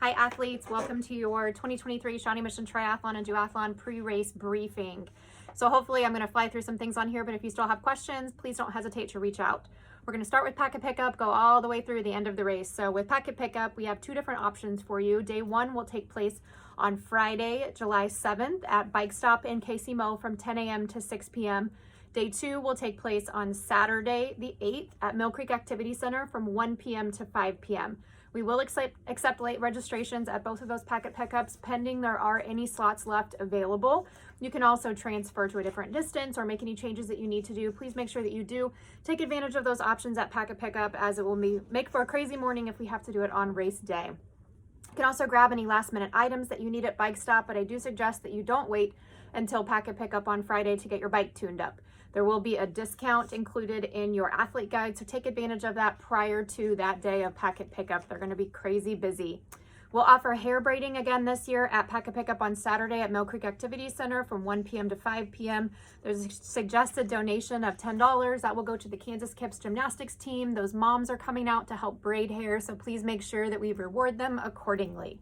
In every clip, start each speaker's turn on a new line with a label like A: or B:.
A: Hi athletes, welcome to your 2023 Shawnee Mission Triathlon and Duathlon pre-race briefing. So hopefully I'm going to fly through some things on here, but if you still have questions, please don't hesitate to reach out. We're going to start with packet pickup, go all the way through the end of the race. So with packet pickup, we have two different options for you. Day one will take place on Friday, July 7th at Bike Stop in KC from 10 a.m. to 6 p.m. Day two will take place on Saturday, the 8th at Mill Creek Activity Center from 1 p.m. to 5 p.m. We will accept late registrations at both of those packet pickups, pending there are any slots left available. You can also transfer to a different distance or make any changes that you need to do. Please make sure that you do take advantage of those options at packet pickup, as it will make for a crazy morning if we have to do it on race day. You can also grab any last minute items that you need at Bike Stop, but I do suggest that you don't wait until packet pickup on Friday to get your bike tuned up. There will be a discount included in your athlete guide, so take advantage of that prior to that day of packet pickup. They're going to be crazy busy. We'll offer hair braiding again this year at packet pickup on Saturday at Mill Creek Activity Center from 1 p.m. to 5 p.m. There's a suggested donation of $10 that will go to the Kansas Kips gymnastics team. Those moms are coming out to help braid hair, so please make sure that we reward them accordingly.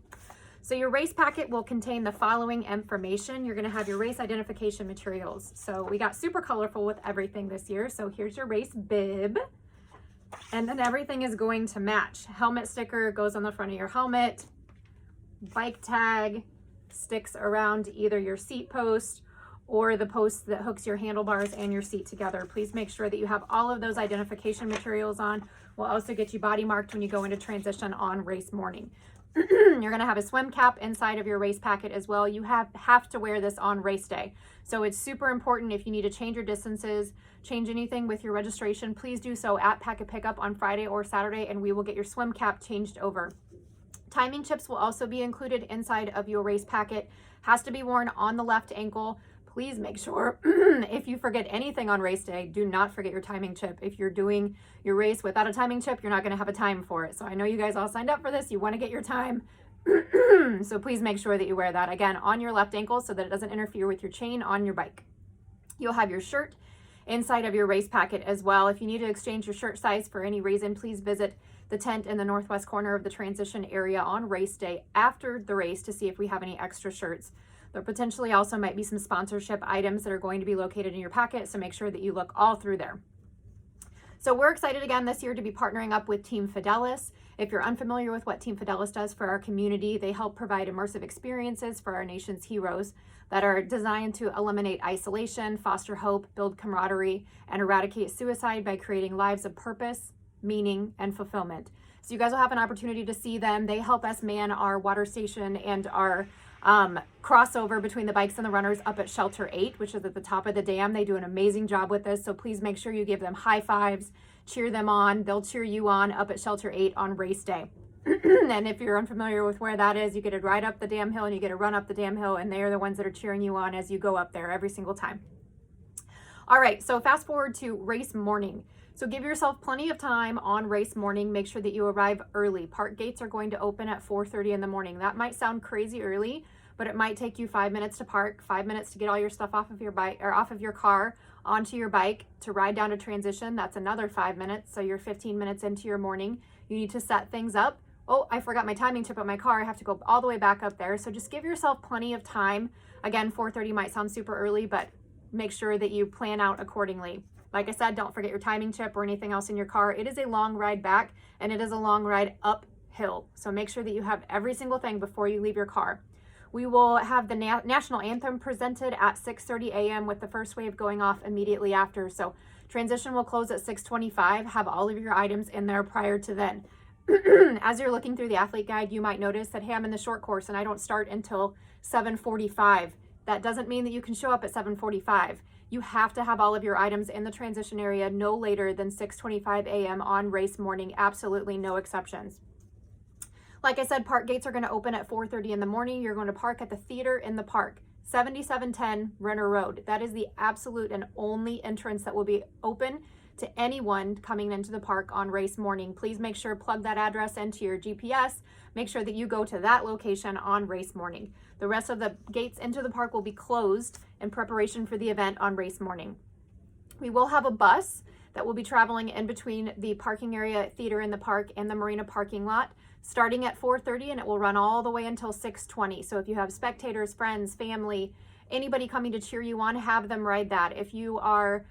A: So your race packet will contain the following information. You're going to have your race identification materials. So we got super colorful with everything this year. So here's your race bib. And then everything is going to match. Helmet sticker goes on the front of your helmet. Bike tag sticks around either your seat post or the post that hooks your handlebars and your seat together. Please make sure that you have all of those identification materials on. We'll also get you body marked when you go into transition on race morning. You're going to have a swim cap inside of your race packet as well. You have to wear this on race day. So it's super important. If you need to change your distances, change anything with your registration, please do so at packet pickup on Friday or Saturday, and we will get your swim cap changed over. Timing chips will also be included inside of your race packet. Has to be worn on the left ankle. Please make sure if you forget anything on race day, do not forget your timing chip. If you're doing your race without a timing chip, you're not going to have a time for it. So I know you guys all signed up for this. You want to get your time. So please make sure that you wear that again on your left ankle so that it doesn't interfere with your chain on your bike. You'll have your shirt inside of your race packet as well. If you need to exchange your shirt size for any reason, please visit the tent in the northwest corner of the transition area on race day after the race to see if we have any extra shirts. There potentially also might be some sponsorship items that are going to be located in your packet, so make sure that you look all through there. So we're excited again this year to be partnering up with Team Fidelis. If you're unfamiliar with what Team Fidelis does for our community, they help provide immersive experiences for our nation's heroes that are designed to eliminate isolation, foster hope, build camaraderie, and eradicate suicide by creating lives of purpose, meaning, and fulfillment. So you guys will have an opportunity to see them. They help us man our water station and our crossover between the bikes and the runners up at Shelter 8, which is at the top of the dam. They do an amazing job with this, so please make sure you give them high fives, cheer them on. They'll cheer you on up at Shelter 8 on race day. And if you're unfamiliar with where that is, you get to ride up the damn hill and you get to run up the damn hill, and they are the ones that are cheering you on as you go up there every single time. All right, so fast forward to race morning. So give yourself plenty of time on race morning. Make sure that you arrive early. Park gates are going to open at 4:30 in the morning. That might sound crazy early, but it might take you 5 minutes to park, 5 minutes to get all your stuff off of your bike or off of your car onto your bike to ride down to transition. That's another 5 minutes. So you're 15 minutes into your morning. You need to set things up. Oh, I forgot my timing chip at my car. I have to go all the way back up there. So just give yourself plenty of time. Again, 4:30 might sound super early, but make sure that you plan out accordingly. Like I said, don't forget your timing chip or anything else in your car. It is a long ride back, and it is a long ride uphill. So make sure that you have every single thing before you leave your car. We will have the national anthem presented at 6:30 a.m. with the first wave going off immediately after. So transition will close at 6:25. Have all of your items in there prior to then. As you're looking through the athlete guide, you might notice that, hey, I'm in the short course and I don't start until 7:45. That doesn't mean that you can show up at 7:45. You have to have all of your items in the transition area no later than 6:25 a.m. on race morning. Absolutely no exceptions. Like I said, park gates are going to open at 4:30 in the morning. You're going to park at the theater in the park, 7710 Renner Road. That is the absolute and only entrance that will be open to anyone coming into the park on race morning. Please make sure plug that address into your GPS. Make sure that you go to that location on race morning. The rest of the gates into the park will be closed in preparation for the event on race morning. We will have a bus that will be traveling in between the parking area, theater in the park, and the marina parking lot. starting at 4:30, and it will run all the way until 6:20. So if you have spectators, friends, family, anybody coming to cheer you on, have them ride that. If you are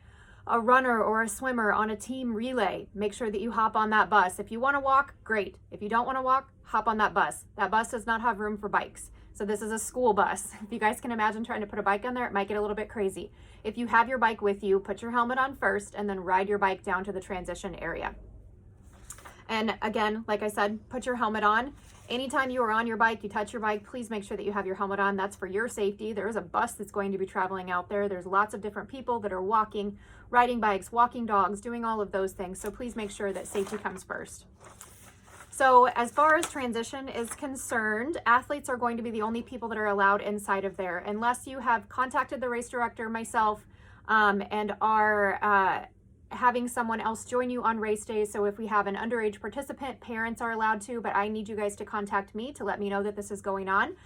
A: a runner or a swimmer on a team relay, make sure that you hop on that bus. If you want to walk, great. If you don't want to walk, hop on that bus. That bus does not have room for bikes. So this is a school bus. If you guys can imagine trying to put a bike on there, it might get a little bit crazy. If you have your bike with you, put your helmet on first and then ride your bike down to the transition area. And again, like I said, put your helmet on. Anytime you are on your bike, you touch your bike, please make sure that you have your helmet on. That's for your safety. There is a bus that's going to be traveling out there. There's lots of different people that are walking, riding bikes, walking dogs, doing all of those things. So please make sure that safety comes first. So as far as transition is concerned, athletes are going to be the only people that are allowed inside of there, unless you have contacted the race director, myself, and are having someone else join you on race day. So if we have an underage participant, parents are allowed to, but I need you guys to contact me to let me know that this is going on.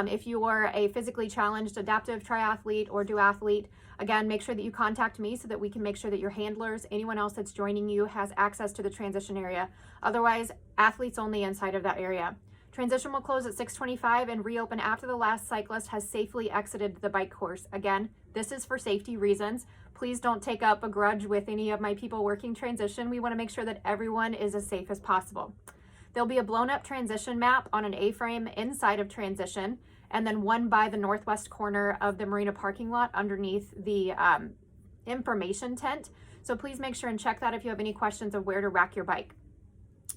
A: If you are a physically challenged adaptive triathlete or duathlete, again, make sure that you contact me so that we can make sure that your handlers, anyone else that's joining you, has access to the transition area. Otherwise, athletes only inside of that area. Transition will close at 6:25 and reopen after the last cyclist has safely exited the bike course. Again, this is for safety reasons. Please don't take up a grudge with any of my people working transition. We want to make sure that everyone is as safe as possible. There'll be a blown up transition map on an A-frame inside of transition, and then one by the northwest corner of the marina parking lot underneath the information tent. So please make sure and check that if you have any questions of where to rack your bike.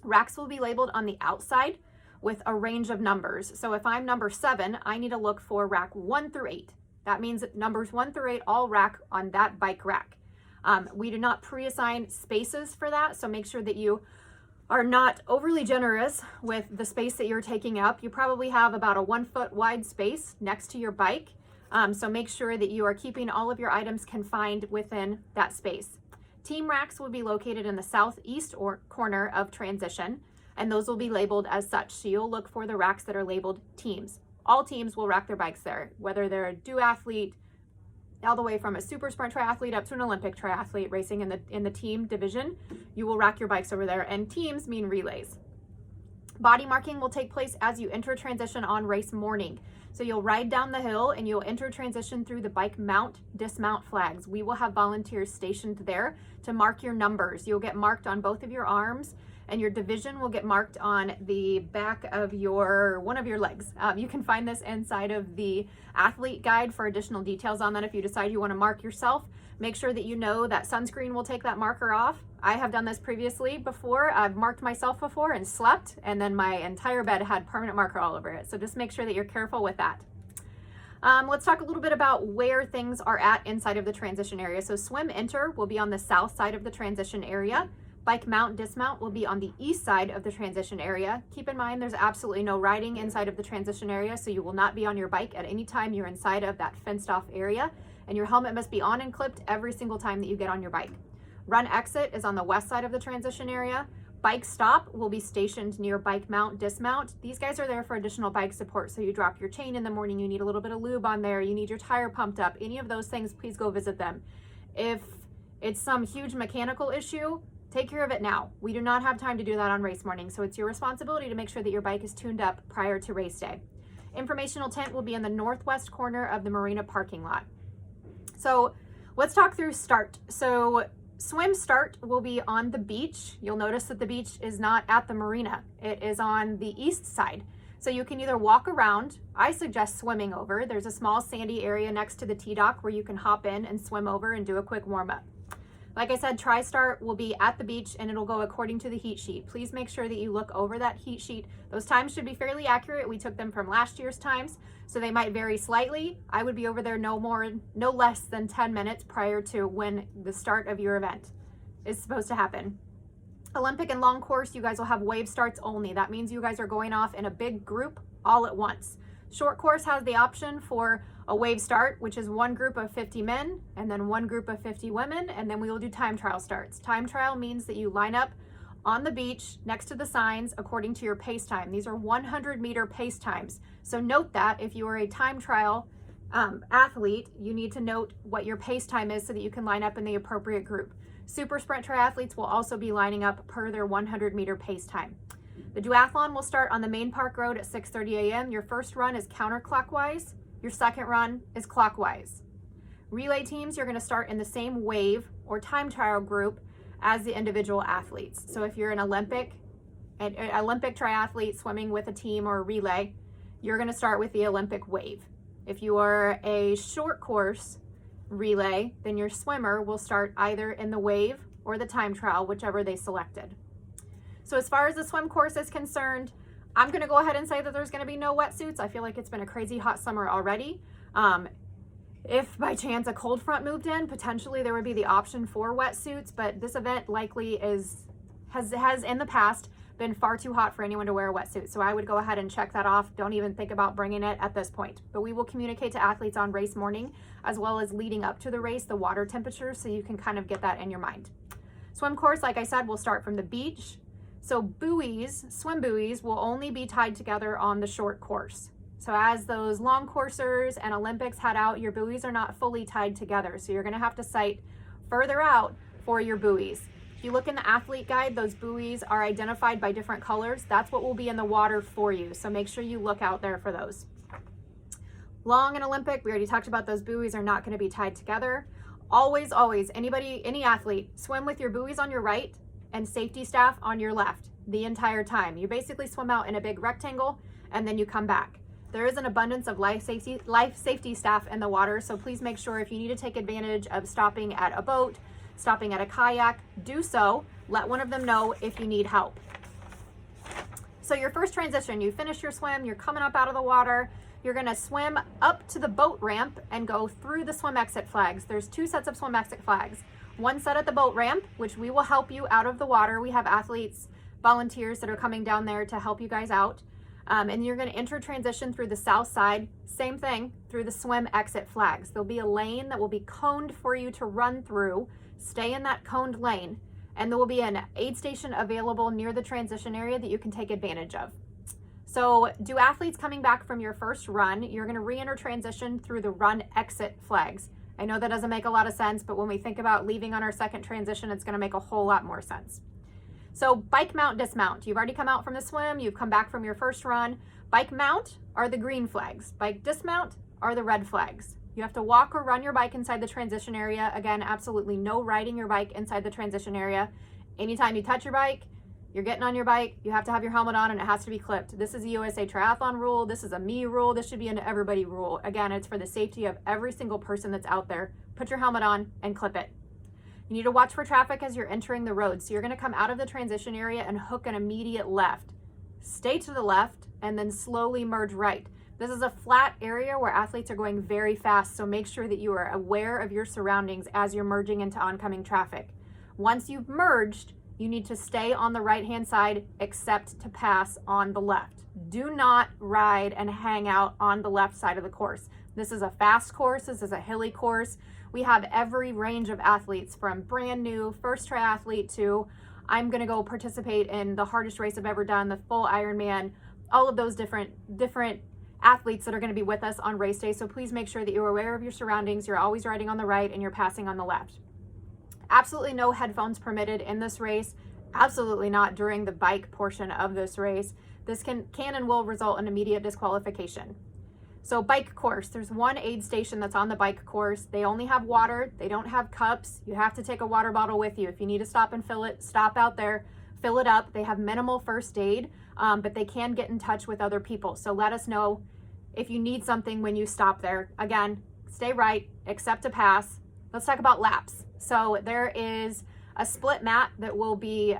A: Racks will be labeled on the outside with a range of numbers. So if I'm number 7, I need to look for rack 1 through 8. That means that numbers 1 through 8 all rack on that bike rack. We do not pre-assign spaces for that, so make sure that you are not overly generous with the space that you're taking up. You probably have about a 1 foot wide space next to your bike, so make sure that you are keeping all of your items confined within that space. Team racks will be located in the southeast corner of transition, and those will be labeled as such. So you'll look for the racks that are labeled teams. All teams will rack their bikes there, whether they're a duathlete, all the way from a super sprint triathlete up to an Olympic triathlete racing in the team division. You will rack your bikes over there, and teams mean relays. Body marking will take place as you enter transition on race morning. So you'll ride down the hill and you'll enter transition through the bike mount, dismount flags. We will have volunteers stationed there to mark your numbers. You'll get marked on both of your arms, and your division will get marked on the back of one of your legs. You can find this inside of the athlete guide for additional details on that if you decide you want to mark yourself. Make sure that you know that sunscreen will take that marker off. I have done this previously before. I've marked myself before and slept, and then my entire bed had permanent marker all over it. So just make sure that you're careful with that. Let's talk a little bit about where things are at inside of the transition area. So swim enter will be on the south side of the transition area. Bike mount, dismount will be on the east side of the transition area. Keep in mind there's absolutely no riding inside of the transition area, so you will not be on your bike at any time you're inside of that fenced off area, and your helmet must be on and clipped every single time that you get on your bike. Run exit is on the west side of the transition area. Bike stop will be stationed near bike mount, dismount. These guys are there for additional bike support, so you drop your chain in the morning, you need a little bit of lube on there, you need your tire pumped up, any of those things, please go visit them. If it's some huge mechanical issue, take care of it now. We do not have time to do that on race morning, so it's your responsibility to make sure that your bike is tuned up prior to race day. Informational tent will be in the northwest corner of the marina parking lot. So let's talk through start. So swim start will be on the beach. You'll notice that the beach is not at the marina. It is on the east side. So you can either walk around. I suggest swimming over. There's a small sandy area next to the T-dock where you can hop in and swim over and do a quick warm up. Like I said, Tri-Start will be at the beach and it'll go according to the heat sheet. Please make sure that you look over that heat sheet. Those times should be fairly accurate. We took them from last year's times, so they might vary slightly. I would be over there no less than 10 minutes prior to when the start of your event is supposed to happen. Olympic and long course, you guys will have wave starts only. That means you guys are going off in a big group all at once. Short course has the option for a wave start, which is one group of 50 men and then one group of 50 women, and then we will do time trial starts. Time trial means that you line up on the beach next to the signs according to your pace time. These are 100-meter pace times. So note that if you are a time trial athlete, you need to note what your pace time is so that you can line up in the appropriate group. Super sprint triathletes will also be lining up per their 100-meter pace time. The duathlon will start on the main park road at 6:30 a.m. Your first run is counterclockwise. Your second run is clockwise. Relay teams, you're going to start in the same wave or time trial group as the individual athletes. So if you're an Olympic triathlete swimming with a team or a relay, you're going to start with the Olympic wave. If you are a short course relay, then your swimmer will start either in the wave or the time trial, whichever they selected. So as far as the swim course is concerned, I'm going to go ahead and say that there's going to be no wetsuits. I feel like it's been a crazy hot summer already. If by chance a cold front moved in, potentially there would be the option for wetsuits, but this event likely has in the past been far too hot for anyone to wear a wetsuit. So I would go ahead and check that off. Don't even think about bringing it at this point. But we will communicate to athletes on race morning, as well as leading up to the race, the water temperature, so you can kind of get that in your mind. Swim course, like I said, will start from the beach. So buoys, swim buoys, will only be tied together on the short course. So as those long coursers and Olympics head out, your buoys are not fully tied together. So you're going to have to sight further out for your buoys. If you look in the athlete guide, those buoys are identified by different colors. That's what will be in the water for you. So make sure you look out there for those. Long and Olympic, we already talked about those buoys are not going to be tied together. Always, any athlete, swim with your buoys on your right and safety staff on your left the entire time. You basically swim out in a big rectangle and then you come back. There is an abundance of life safety staff in the water, so please make sure if you need to take advantage of stopping at a boat, stopping at a kayak, do so. Let one of them know if you need help. So your first transition, you finish your swim, you're coming up out of the water, you're gonna swim up to the boat ramp and go through the swim exit flags. There's 2 sets of swim exit flags. One set at the boat ramp, which we will help you out of the water. We have athletes, volunteers that are coming down there to help you guys out. And you're going to enter transition through the south side, same thing, through the swim exit flags. There'll be a lane that will be coned for you to run through. Stay in that coned lane, and there will be an aid station available near the transition area that you can take advantage of. So do athletes coming back from your first run, you're going to re-enter transition through the run exit flags. I know that doesn't make a lot of sense, but when we think about leaving on our second transition, it's going to make a whole lot more sense. So bike mount, dismount. You've already come out from the swim. You've come back from your first run. Bike mount are the green flags. Bike dismount are the red flags. You have to walk or run your bike inside the transition area. Again, absolutely no riding your bike inside the transition area. Anytime you touch your bike, you're getting on your bike, you have to have your helmet on and it has to be clipped. This is a USA Triathlon rule. This is a me rule. This should be an everybody rule. Again, it's for the safety of every single person that's out there. Put your helmet on and clip it. You need to watch for traffic as you're entering the road. So you're going to come out of the transition area and hook an immediate left. Stay to the left and then slowly merge right. This is a flat area where athletes are going very fast, so make sure that you are aware of your surroundings as you're merging into oncoming traffic. Once you've merged, you need to stay on the right-hand side except to pass on the left. Do not ride and hang out on the left side of the course. This is a fast course. This is a hilly course. We have every range of athletes from brand new first triathlete to I'm going to go participate in the hardest race I've ever done, the full Ironman, all of those different athletes that are going to be with us on race day. So please make sure that you're aware of your surroundings. You're always riding on the right and you're passing on the left. Absolutely no headphones permitted in this race. Absolutely not during the bike portion of this race. This can and will result in immediate disqualification. So bike course, there's one aid station that's on the bike course. They only have water. They don't have cups. You have to take a water bottle with you. If you need to stop and fill it, stop out there, fill it up. They have minimal first aid, but they can get in touch with other people. So let us know if you need something when you stop there. Again, stay right, accept a pass. Let's talk about laps. So there is a split mat that will be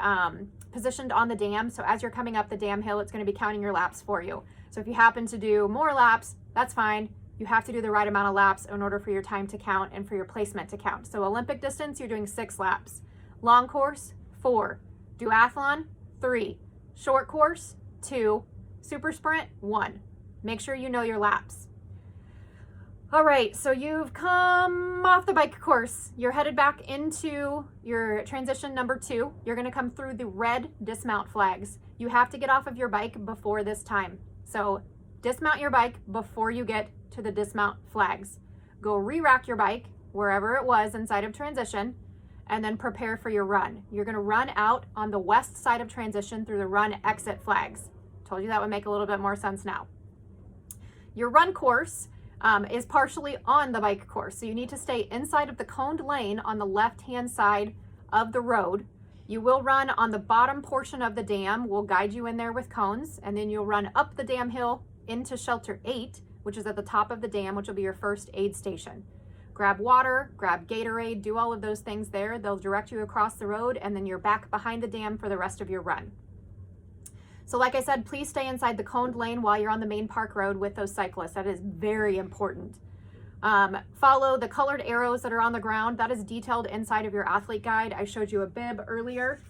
A: positioned on the dam. So as you're coming up the dam hill, it's going to be counting your laps for you. So if you happen to do more laps, that's fine. You have to do the right amount of laps in order for your time to count and for your placement to count. So Olympic distance, you're doing 6 laps. Long course, 4. Duathlon, 3. Short course, 2. Super sprint, 1. Make sure you know your laps. All right, so you've come off the bike course. You're headed back into your transition number 2. You're gonna come through the red dismount flags. You have to get off of your bike before this time. So dismount your bike before you get to the dismount flags. Go re-rack your bike wherever it was inside of transition, and then prepare for your run. You're going to run out on the west side of transition through the run exit flags. Told you that would make a little bit more sense now. Your run course is partially on the bike course, so you need to stay inside of the coned lane on the left-hand side of the road. You will run on the bottom portion of the dam. We'll guide you in there with cones, and then you'll run up the dam hill into shelter 8, which is at the top of the dam, which will be your first aid station. Grab water, grab Gatorade, do all of those things there. They'll direct you across the road, and then you're back behind the dam for the rest of your run. So like I said, please stay inside the coned lane while you're on the main park road with those cyclists. That is very important. Follow the colored arrows that are on the ground. That is detailed inside of your athlete guide. I showed you a bib earlier.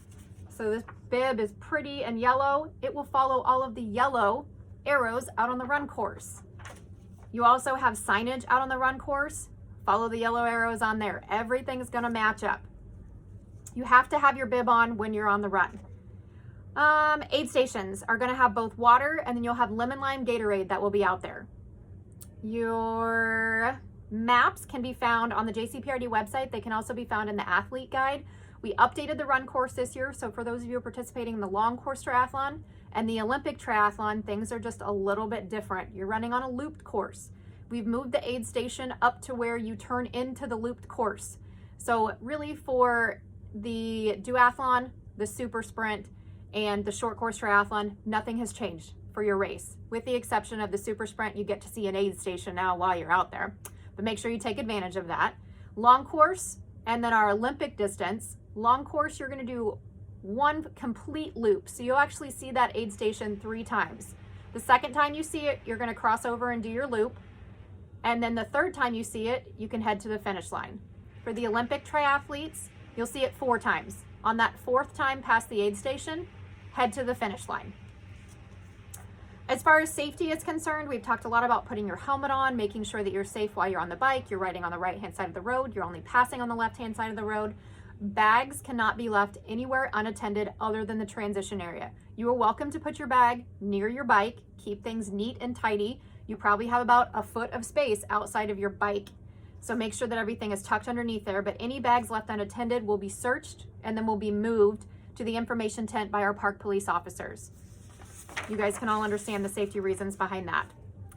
A: So this bib is pretty and yellow. It will follow all of the yellow arrows out on the run course. You also have signage out on the run course. Follow the yellow arrows on there. Everything's gonna match up. You have to have your bib on when you're on the run. Aid stations are gonna have both water, and then you'll have lemon lime Gatorade that will be out there. Your maps can be found on the JCPRD website. They can also be found in the athlete guide. We updated the run course this year, so for those of you participating in the long course triathlon and the Olympic triathlon, things are just a little bit different. You're running on a looped course. We've moved the aid station up to where you turn into the looped course. So really for the duathlon, the super sprint, and the short course triathlon, nothing has changed for your race. With the exception of the super sprint, you get to see an aid station now while you're out there, but make sure you take advantage of that. Long course, and then our Olympic distance. Long course, you're gonna do one complete loop. So you'll actually see that aid station 3 times. The second time you see it, you're gonna cross over and do your loop. And then the third time you see it, you can head to the finish line. For the Olympic triathletes, you'll see it 4 times. On that 4th time past the aid station, head to the finish line. As far as safety is concerned, we've talked a lot about putting your helmet on, making sure that you're safe while you're on the bike, you're riding on the right-hand side of the road, you're only passing on the left-hand side of the road. Bags cannot be left anywhere unattended other than the transition area. You are welcome to put your bag near your bike, keep things neat and tidy. You probably have about a foot of space outside of your bike. So make sure that everything is tucked underneath there, but any bags left unattended will be searched and then will be moved to the information tent by our park police officers. You guys can all understand the safety reasons behind that.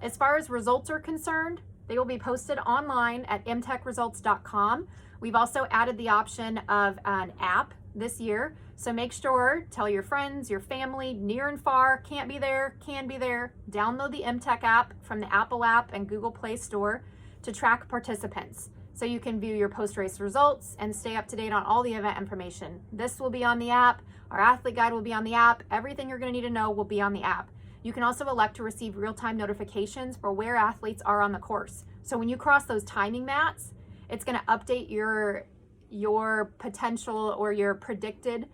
A: As far as results are concerned, they will be posted online at mtechresults.com. We've also added the option of an app this year. So make sure, tell your friends, your family, near and far, can't be there, can be there. Download the MTech app from the Apple app and Google Play Store to track participants. So you can view your post-race results and stay up to date on all the event information. This will be on the app. Our athlete guide will be on the app. Everything you're going to need to know will be on the app. You can also elect to receive real-time notifications for where athletes are on the course. So when you cross those timing mats, it's going to update your potential or your predicted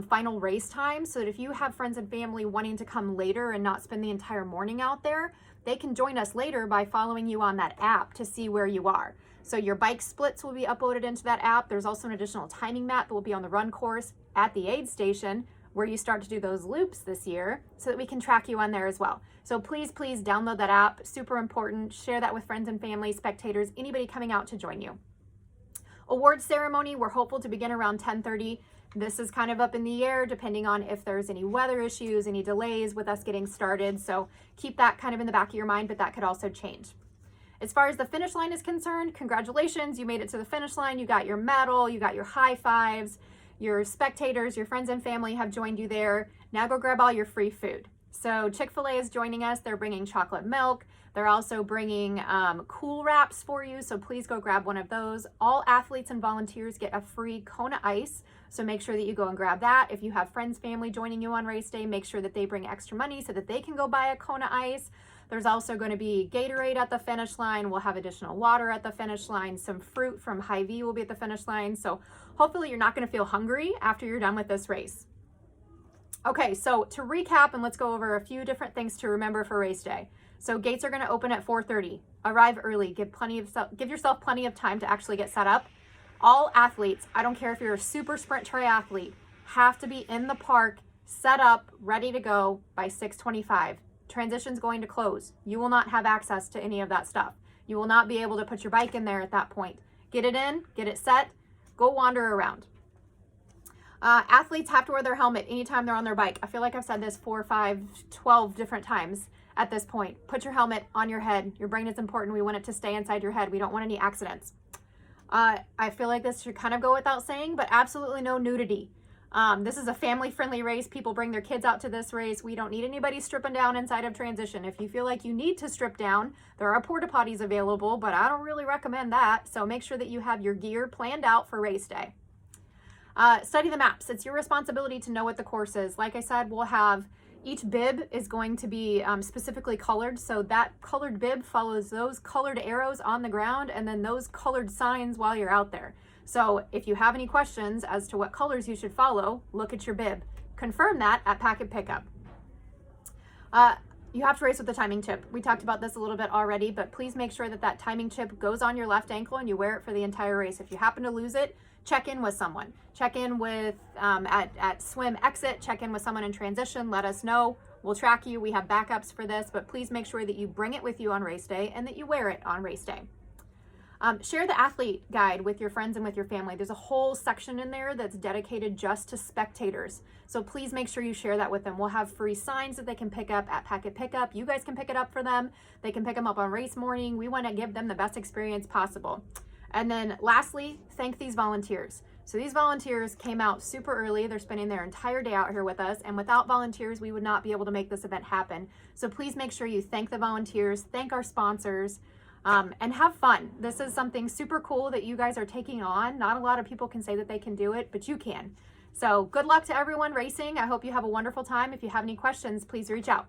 A: final race time, so that if you have friends and family wanting to come later and not spend the entire morning out there, they can join us later by following you on that app to see where you are. So your bike splits will be uploaded into that app. There's also an additional timing map that will be on the run course at the aid station where you start to do those loops this year, so that we can track you on there as well. So please download that app. Super important. Share that with friends and family, spectators, anybody coming out to join you. Awards ceremony, we're hopeful to begin around 10:30. This is kind of up in the air depending on if there's any weather issues, any delays with us getting started. So keep that kind of in the back of your mind, but that could also change. As far as the finish line is concerned, congratulations, you made it to the finish line. You got your medal, you got your high fives, your spectators, your friends and family have joined you there. Now go grab all your free food. So Chick-fil-A is joining us. They're bringing chocolate milk. They're also bringing Cool Wraps for you, so please go grab one of those. All athletes and volunteers get a free Kona Ice, so make sure that you go and grab that. If you have friends, family joining you on race day, make sure that they bring extra money so that they can go buy a Kona Ice. There's also going to be Gatorade at the finish line. We'll have additional water at the finish line. Some fruit from Hy-Vee will be at the finish line. So hopefully you're not going to feel hungry after you're done with this race. Okay, so to recap, and let's go over a few different things to remember for race day. So gates are going to open at 4:30. Arrive early. Give yourself plenty of time to actually get set up. All athletes, I don't care if you're a super sprint triathlete, have to be in the park, set up, ready to go by 6:25. Transition's going to close. You will not have access to any of that stuff. You will not be able to put your bike in there at that point. Get it in, get it set, Go wander around. Athletes have to wear their helmet anytime they're on their bike. I feel like I've said this 4, 5, 12 different times at this point. Put your helmet on your head. Your brain is important. We want it to stay inside your head. We don't want any accidents. I feel like this should kind of go without saying, but absolutely no nudity. This is a family-friendly race. People bring their kids out to this race. We don't need anybody stripping down inside of transition. If you feel like you need to strip down, there are porta potties available, but I don't really recommend that. So make sure that you have your gear planned out for race day. Study the maps. It's your responsibility to know what the course is. Like I said, we'll have each bib is going to be specifically colored. So that colored bib follows those colored arrows on the ground and then those colored signs while you're out there. So if you have any questions as to what colors you should follow, look at your bib. Confirm that at packet pickup. You have to race with the timing chip. We talked about this a little bit already, but please make sure that that timing chip goes on your left ankle and you wear it for the entire race. If you happen to lose it, check in with someone. Check in with at swim exit, check in with someone in transition, let us know. We'll track you. We have backups for this, but please make sure that you bring it with you on race day and that you wear it on race day. Share the athlete guide with your friends and with your family. There's a whole section in there that's dedicated just to spectators. So please make sure you share that with them. We'll have free signs that they can pick up at packet pickup. You guys can pick it up for them. They can pick them up on race morning. We want to give them the best experience possible. And then lastly, thank these volunteers. So these volunteers came out super early. They're spending their entire day out here with us. And without volunteers, we would not be able to make this event happen. So please make sure you thank the volunteers, thank our sponsors, and have fun. This is something super cool that you guys are taking on. Not a lot of people can say that they can do it, but you can. So good luck to everyone racing. I hope you have a wonderful time. If you have any questions, please reach out.